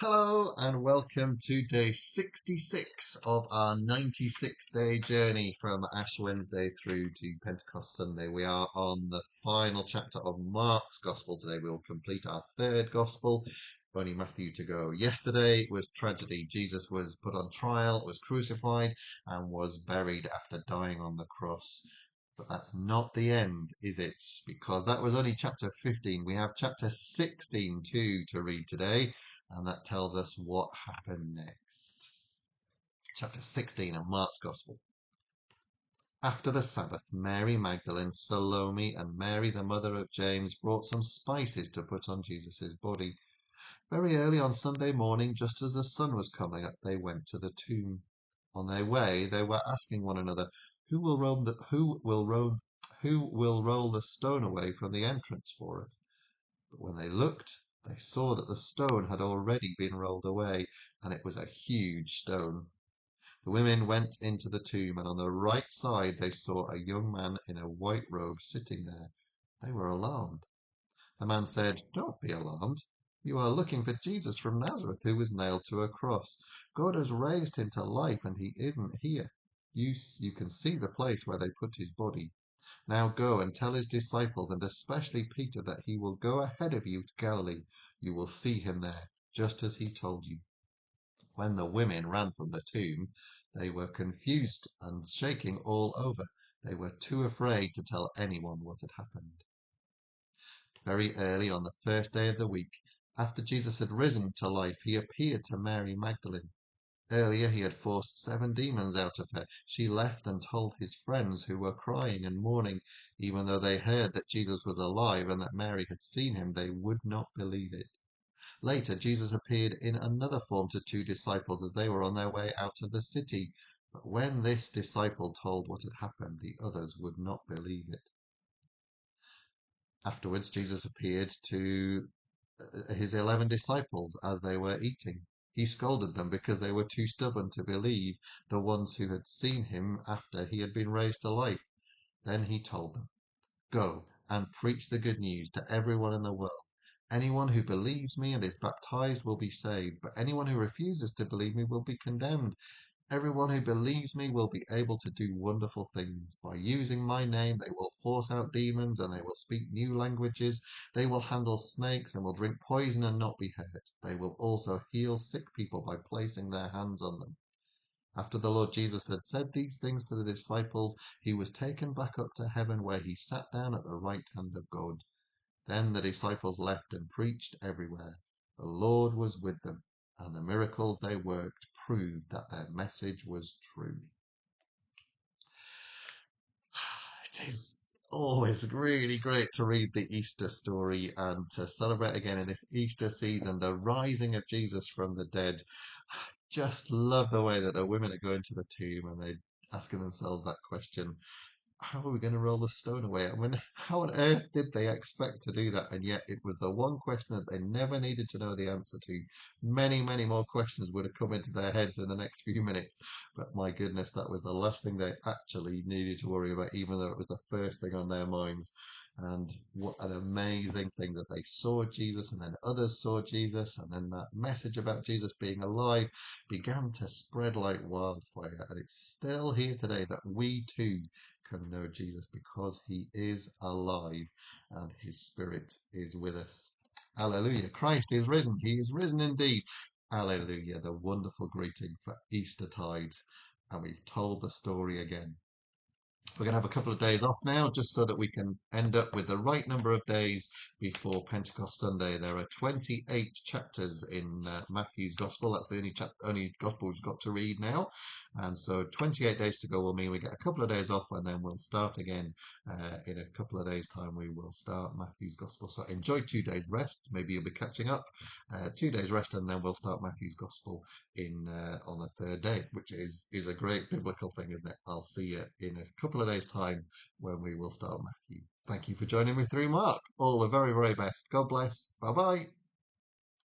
Hello and welcome to day 66 of our 96-day journey from Ash Wednesday through to Pentecost Sunday. We are on the final chapter of Mark's Gospel today. We'll complete our third Gospel. Only Matthew to go. Yesterday was tragedy. Jesus was put on trial, was crucified, and was buried after dying on the cross. But that's not the end, is it? Because that was only chapter 15. We have chapter 16 too to read today, and that tells us what happened next. Chapter 16 of Mark's Gospel. After the Sabbath, Mary Magdalene, Salome, and Mary, the mother of James, brought some spices to put on Jesus' body. Very early on Sunday morning, just as the sun was coming up, they went to the tomb. On their way, they were asking one another, who will roll the stone away from the entrance for us? But when they looked, they saw that the stone had already been rolled away, and it was a huge stone. The women went into the tomb, and on the right side they saw a young man in a white robe sitting there. They were alarmed. The man said, "Don't be alarmed. You are looking for Jesus from Nazareth, who was nailed to a cross. God has raised him to life, and he isn't here. You can see the place where they put his body. Now go and tell his disciples, and especially Peter, that he will go ahead of you to Galilee. You will see him there, just as he told you." When the women ran from the tomb, they were confused and shaking all over. They were too afraid to tell anyone what had happened. Very early on the first day of the week, after Jesus had risen to life, he appeared to Mary Magdalene. Earlier he had forced 7 demons out of her. She left and told his friends, who were crying and mourning. Even though they heard that Jesus was alive and that Mary had seen him, they would not believe it. Later, Jesus appeared in another form to 2 disciples as they were on their way out of the city. But when this disciple told what had happened, the others would not believe it. Afterwards, Jesus appeared to his 11 disciples as they were eating. He scolded them because they were too stubborn to believe, the ones who had seen him after he had been raised to life. Then he told them, "Go and preach the good news to everyone in the world. Anyone who believes me and is baptized will be saved, but anyone who refuses to believe me will be condemned. Everyone who believes me will be able to do wonderful things. By using my name, they will force out demons and they will speak new languages. They will handle snakes and will drink poison and not be hurt. They will also heal sick people by placing their hands on them." After the Lord Jesus had said these things to the disciples, he was taken back up to heaven, where he sat down at the right hand of God. Then the disciples left and preached everywhere. The Lord was with them, and the miracles they worked proved that their message was true. It is always really great to read the Easter story and to celebrate again in this Easter season the rising of Jesus from the dead. Just love the way that the women are going to the tomb and they're asking themselves that question: how are we going to roll the stone away? I mean, how on earth did they expect to do that? And yet it was the one question that they never needed to know the answer to. Many, many more questions would have come into their heads in the next few minutes. But my goodness, that was the last thing they actually needed to worry about, even though it was the first thing on their minds. And what an amazing thing that they saw Jesus, and then others saw Jesus, and then that message about Jesus being alive began to spread like wildfire. And it's still here today that we too can know Jesus, because he is alive and his spirit is with us. Alleluia. Christ is risen. He is risen indeed. Alleluia. The wonderful greeting for Eastertide. And we've told the story again. We're going to have a couple of days off now, just so that we can end up with the right number of days before Pentecost Sunday. There are 28 chapters in Matthew's Gospel. That's the only Gospel we've got to read now. And so 28 days to go will mean we get a couple of days off, and then we'll start again in a couple of days' time. We will start Matthew's Gospel. So enjoy 2 days rest. Maybe you'll be catching up. 2 days rest, and then we'll start Matthew's Gospel on the third day, which is a great biblical thing, isn't it? I'll see you in a couple of days' time when we will start Matthew. Thank you for joining me through Mark. All the very, very best. God bless. Bye bye.